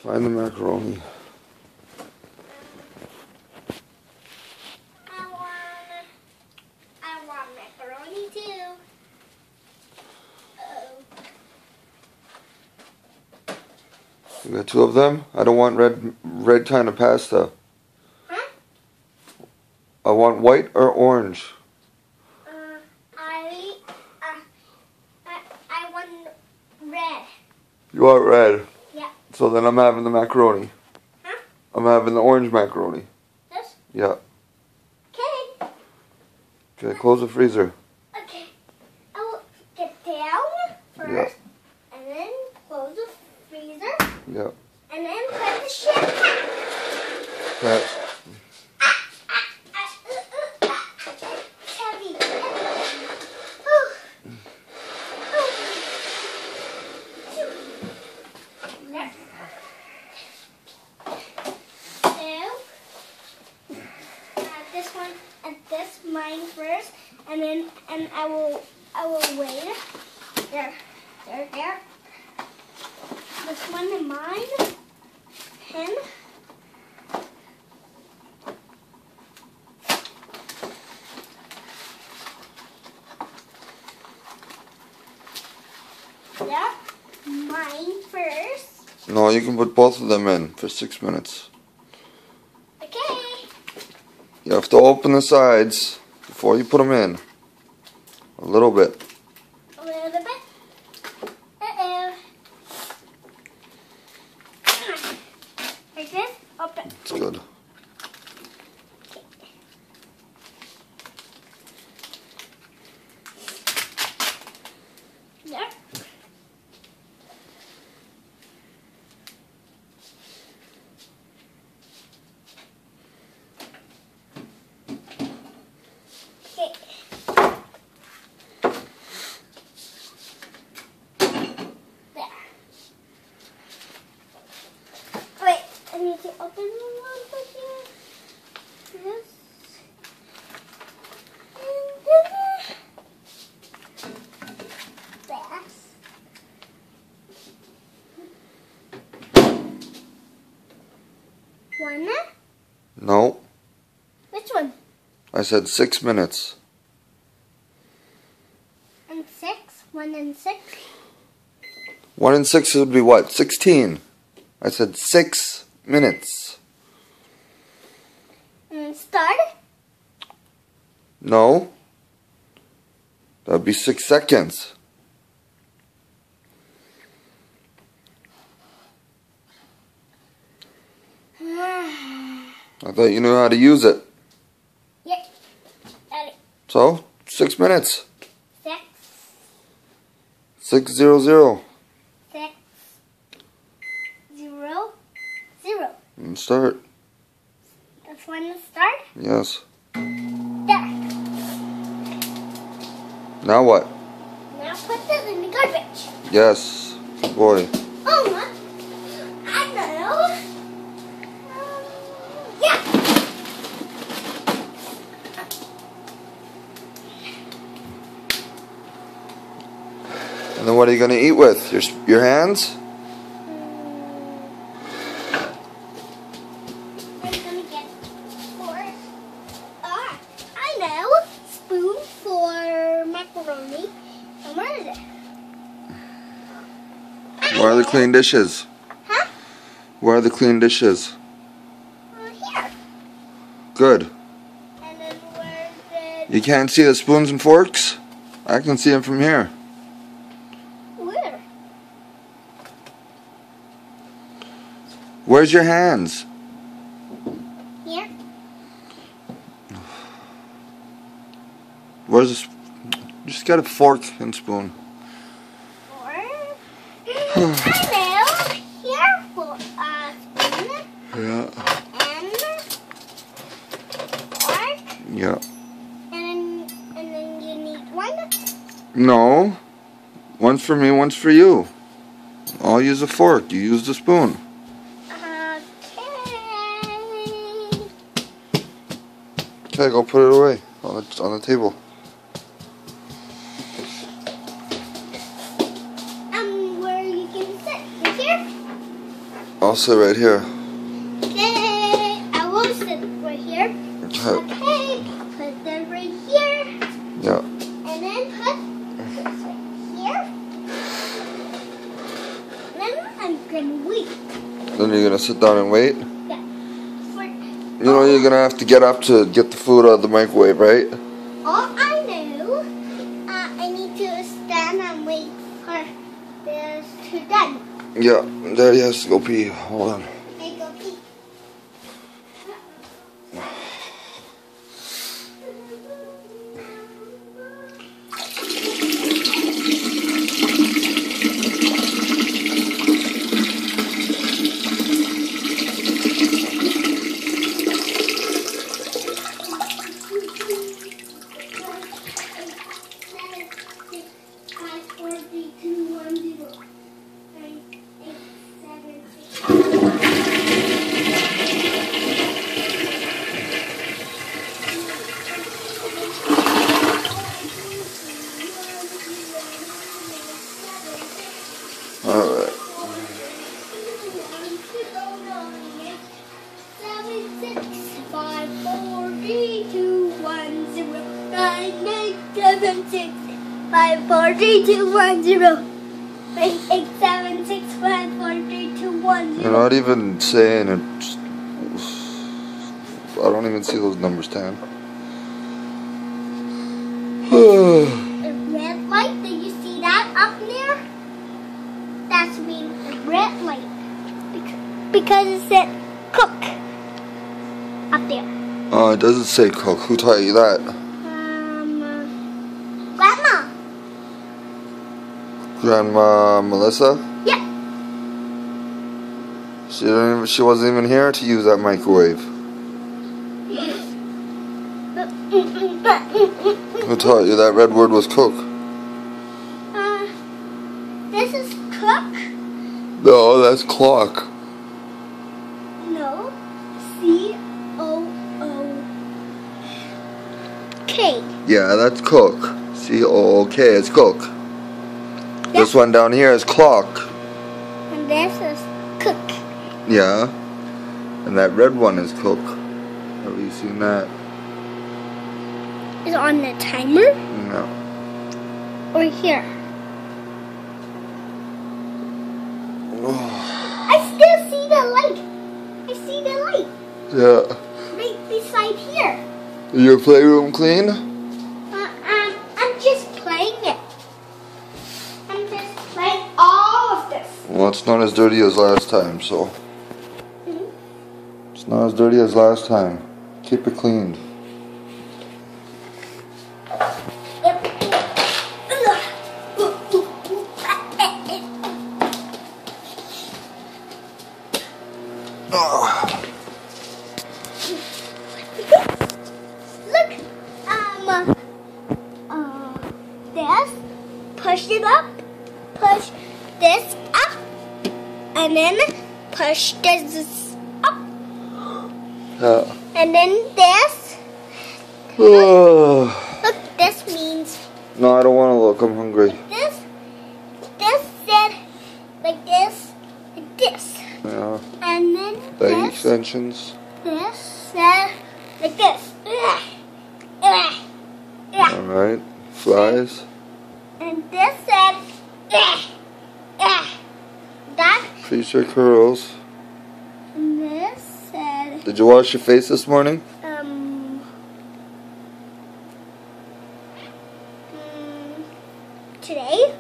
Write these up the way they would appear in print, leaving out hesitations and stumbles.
Find the macaroni. I want macaroni too. You got two of them? I don't want red kind of pasta. Huh? I want white or orange. I want red. You want red? Yeah. So then I'm having the macaroni. Huh? I'm having the orange macaroni. This? Yeah. Okay. Okay, close the freezer. Okay. I will get down first. Yeah. And then close the freezer. Yeah. And then put the shit back. Okay. Heavy. This one and this mine first, and then I will wait. There. This one is mine. Him. Yeah, mine first. No, you can put both of them in for 6 minutes. Okay. You have to open the sides before you put them in. A little bit. A little bit. Uh-oh. Like this. Open. It's good. There. Okay. There. Wait, I need to open a little bit here. This. And this. One? No, Which one? I said 6 minutes. And 6? 1 and 6? 1 and 6 would be what? 16. I said 6 minutes. And start? No. That'd be 6 seconds. I thought you knew how to use it. Yep. Got it. So, 6 minutes. 6. 600. 6. 0. 0. And start. That's when to start? Yes. There. Now what? Now put this in the garbage. Yes. Good boy. Oh, my. I know. Yeah. And then what are you going to eat with? Your hands? I'm gonna get for. I know. Spoon for macaroni. And where is it? Where are the clean dishes? Huh? Where are the clean dishes? Here. Good. And then where's You can't see the spoons and forks? I can see them from here. Where? Where's your hands? Here. Where's this? Just get a fork and spoon. Or I know. Here for spoon Yeah. and fork. Yeah. And then you need one. No. One's for me, one's for you. I'll use a fork. You use the spoon. Okay. Okay, go put it away on the table. Where you can sit? Right here? I'll sit right here. Okay, I will sit right here. Okay. Okay, put them right here. Yeah. And then put this right here. Then I'm gonna wait. Then you're gonna sit down and wait? Yeah. You know you're gonna have to get up to get the food out of the microwave, right? All I know, I need to stand and wait for this to done. Yeah, Daddy has to go pee. Hold on. I go pee. Alright. 7, 6, 5, 4, 3, 2, 1, 0, 9, 8, 7, 6, 5, 4, 3, 2, 1, 0, 9, 8, 7, 6, 5, 4, 3, 2, 1, 0. You're not even saying it. I don't even see those numbers, Tan. The red light, did you see that up there? That's mean the red light. Because it said cook up there. Oh, it doesn't say cook. Who taught you that? Grandma. Grandma Melissa? Yeah. She wasn't even here to use that microwave. Who taught you that red word was cook? This is cook. No, that's clock. No. C-O-O-K. Yeah, that's cook. C-O-O-K, it's cook. Yep. This one down here is clock. And this is cook. Yeah. And that red one is cook. Have you seen that? Is it on the timer? No. Or here? I still see the light. I see the light. Yeah. Right beside here. Is your playroom clean? I'm just playing it. I'm just playing all of this. Well, it's not as dirty as last time, so. Mhm. It's not as dirty as last time. Keep it cleaned. Look, this, push it up, push this up, and then push this up, Yeah. and then this. No, Look, this means I don't want to look. I'm hungry. this said like this, Yeah. and then Leg this extensions. said like this. Alright. Flies. And this said that, Feature curls. and this said Did you wash your face this morning? today.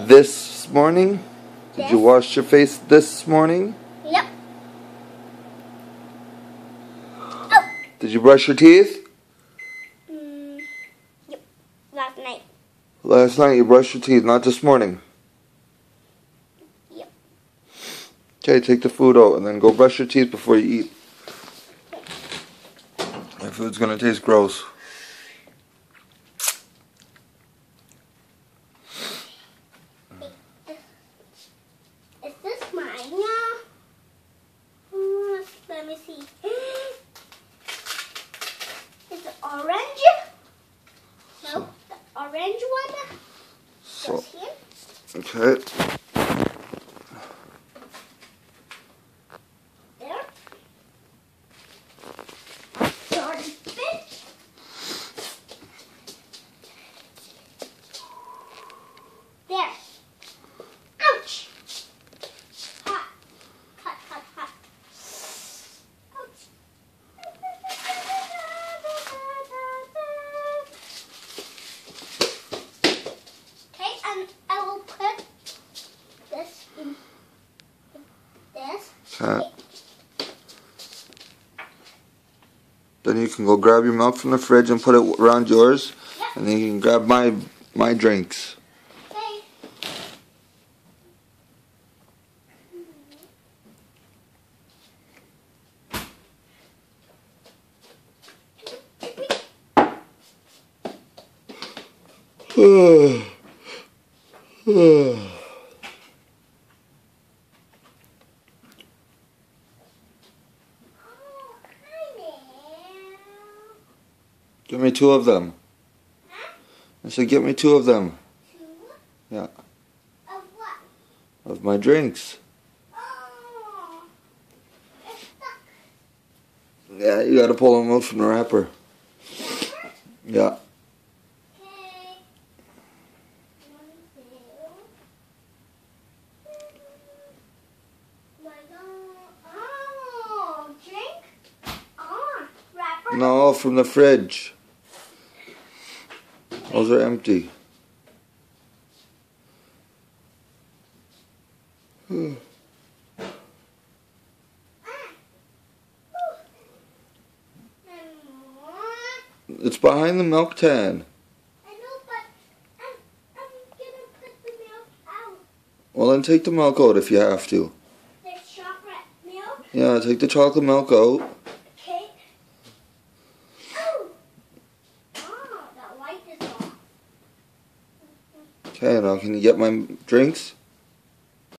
This morning? Did you Yes. wash your face this morning? Yep. Oh. Did you brush your teeth? Yep. Last night. Last night you brushed your teeth, not this morning. Yep. Okay, take the food out and then go brush your teeth before you eat. My food's gonna taste gross. Is this mine? Let me see. Is it orange? No, the orange one. So, Goes here. okay. Then you can go grab your milk from the fridge and put it around yours. Yep. And then you can grab my drinks. Okay. Give me 2 of them. Huh? I said, get me 2 of them. 2? Yeah. Of what? Of my drinks. Oh. It's stuck. Yeah, you gotta pull them out from the wrapper. Wrapper? Yeah. Okay. 1, 2. Oh, drink? Oh, wrapper? No, from the fridge. Those are empty. It's behind the milk tin. I know, but I'm gonna put the milk out. Well, then take the milk out if you have to. There's chocolate milk. Yeah, take the chocolate milk out. Okay. Oh! Oh, the light is off. Okay, now can you get my drinks?